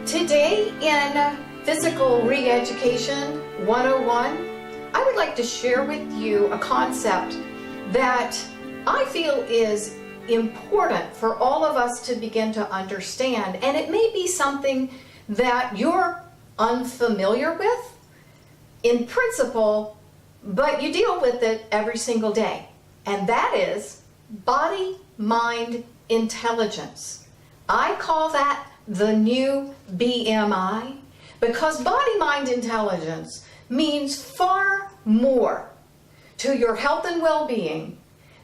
Today in Physical Re-Education 101, I would like to share with you a concept that I feel is important for all of us to begin to understand, and it may be something that you're unfamiliar with in principle, but you deal with it every single day, and that is body-mind intelligence. I call that the new BMI because body-mind intelligence means far more to your health and well-being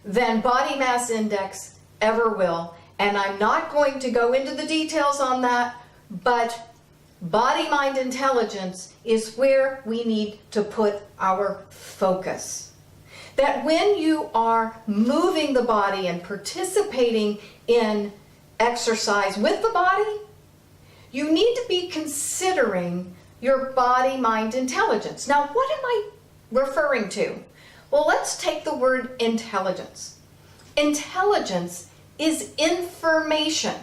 than body mass index ever will. And I'm not going to go into the details on that, but body-mind intelligence is where we need to put our focus. That when you are moving the body and participating in exercise with the body, you need to be considering your body-mind intelligence. Now, what am I referring to? Well, let's take the word intelligence. Intelligence is information.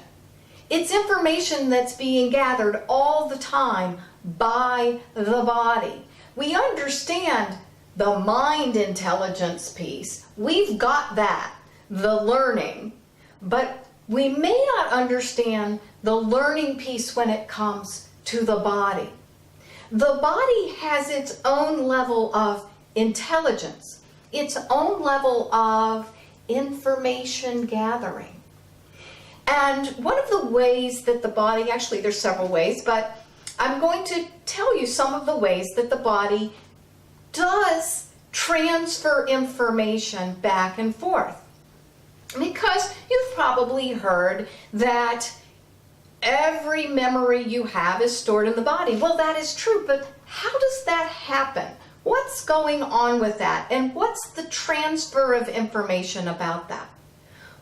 It's information that's being gathered all the time by the body. We understand the mind intelligence piece. We've got that, the learning, but we may not understand the learning piece when it comes to the body. The body has its own level of intelligence, its own level of information gathering. And one of the ways that the body, actually there's several ways, but I'm going to tell you some of the ways that the body does transfer information back and forth. Because you've probably heard that every memory you have is stored in the body. Well, that is true, but how does that happen? What's going on with that? And what's the transfer of information about that?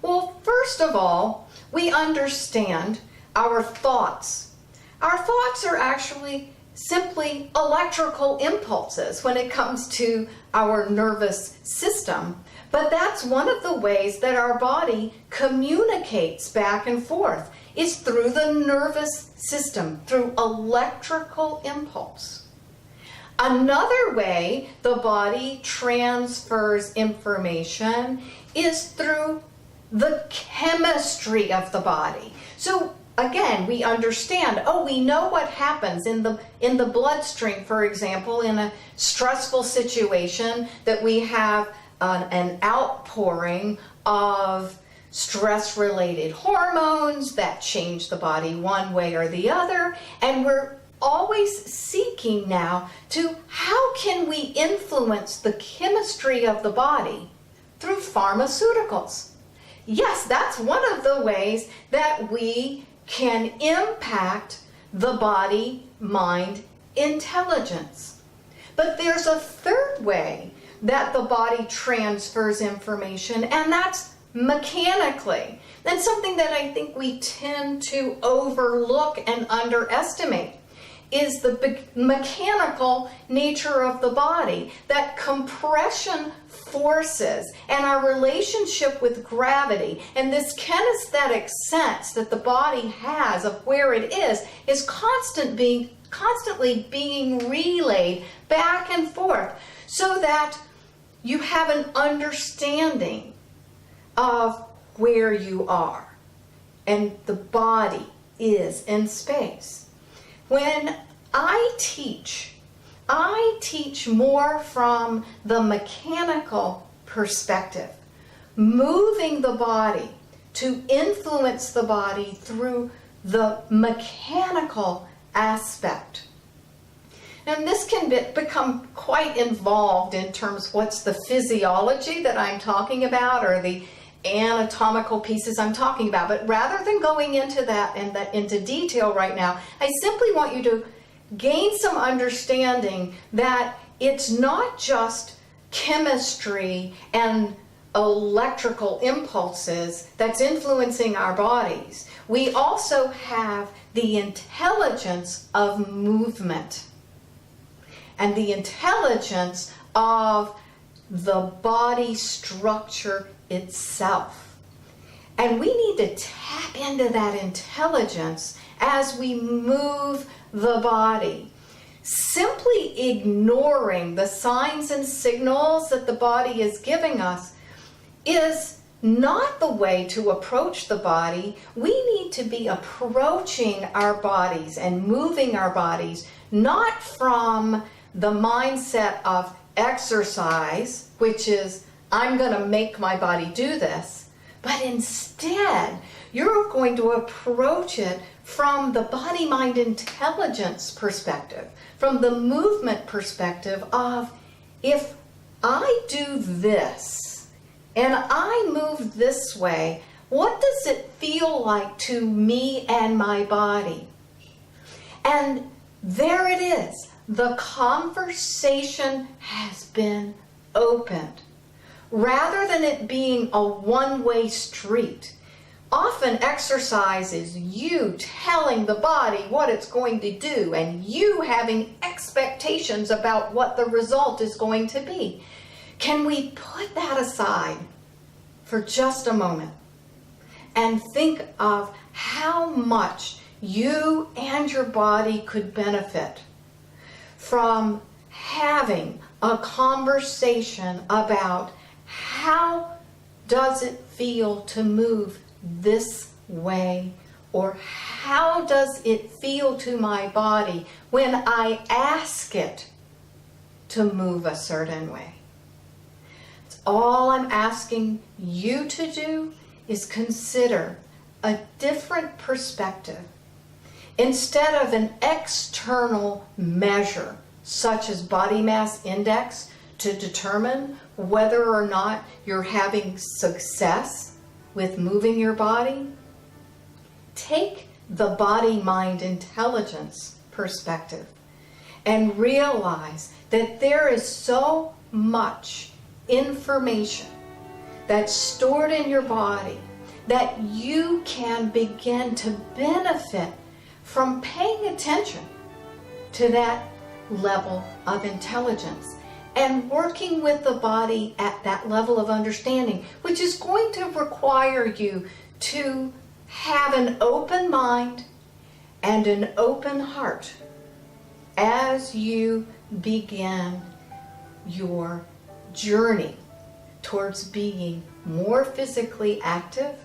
Well, first of all, we understand our thoughts. Our thoughts are actually simply electrical impulses when it comes to our nervous system. But that's one of the ways that our body communicates back and forth, is through the nervous system, through electrical impulse. Another way the body transfers information is through the chemistry of the body. So again, we understand, we know what happens in the bloodstream, for example, in a stressful situation that we have an outpouring of stress-related hormones that change the body one way or the other, and we're always seeking now to how can we influence the chemistry of the body through pharmaceuticals. Yes, that's one of the ways that we can impact the body-mind intelligence. But there's a third way that the body transfers information, and that's mechanically. That's something that I think we tend to overlook and underestimate, is the mechanical nature of the body, that compression forces and our relationship with gravity and this kinesthetic sense that the body has of where it is constantly being relayed back and forth so that you have an understanding of where you are and the body is in space. When I teach more from the mechanical perspective, moving the body to influence the body through the mechanical aspect. And this can become quite involved in terms of what's the physiology that I'm talking about or the anatomical pieces I'm talking about. But rather than going into that and into detail right now, I simply want you to gain some understanding that it's not just chemistry and electrical impulses that's influencing our bodies. We also have the intelligence of movement and the intelligence of the body structure itself. And we need to tap into that intelligence as we move the body. Simply ignoring the signs and signals that the body is giving us is not the way to approach the body. We need to be approaching our bodies and moving our bodies, not from the mindset of exercise, which is, I'm going to make my body do this, but instead, you're going to approach it from the body-mind intelligence perspective, from the movement perspective of, if I do this and I move this way, what does it feel like to me and my body? And there it is. The conversation has been opened. Rather than it being a one-way street, often exercise is you telling the body what it's going to do and you having expectations about what the result is going to be. Can we put that aside for just a moment and think of how much you and your body could benefit from having a conversation about how does it feel to move this way, or how does it feel to my body when I ask it to move a certain way? All I'm asking you to do is consider a different perspective. Instead of an external measure, such as body mass index, to determine whether or not you're having success with moving your body, take the body-mind intelligence perspective and realize that there is so much information that's stored in your body that you can begin to benefit from paying attention to that level of intelligence and working with the body at that level of understanding, which is going to require you to have an open mind and an open heart as you begin your journey towards being more physically active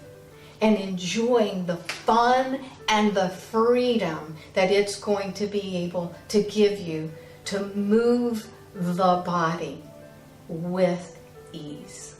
and enjoying the fun and the freedom that it's going to be able to give you to move the body with ease.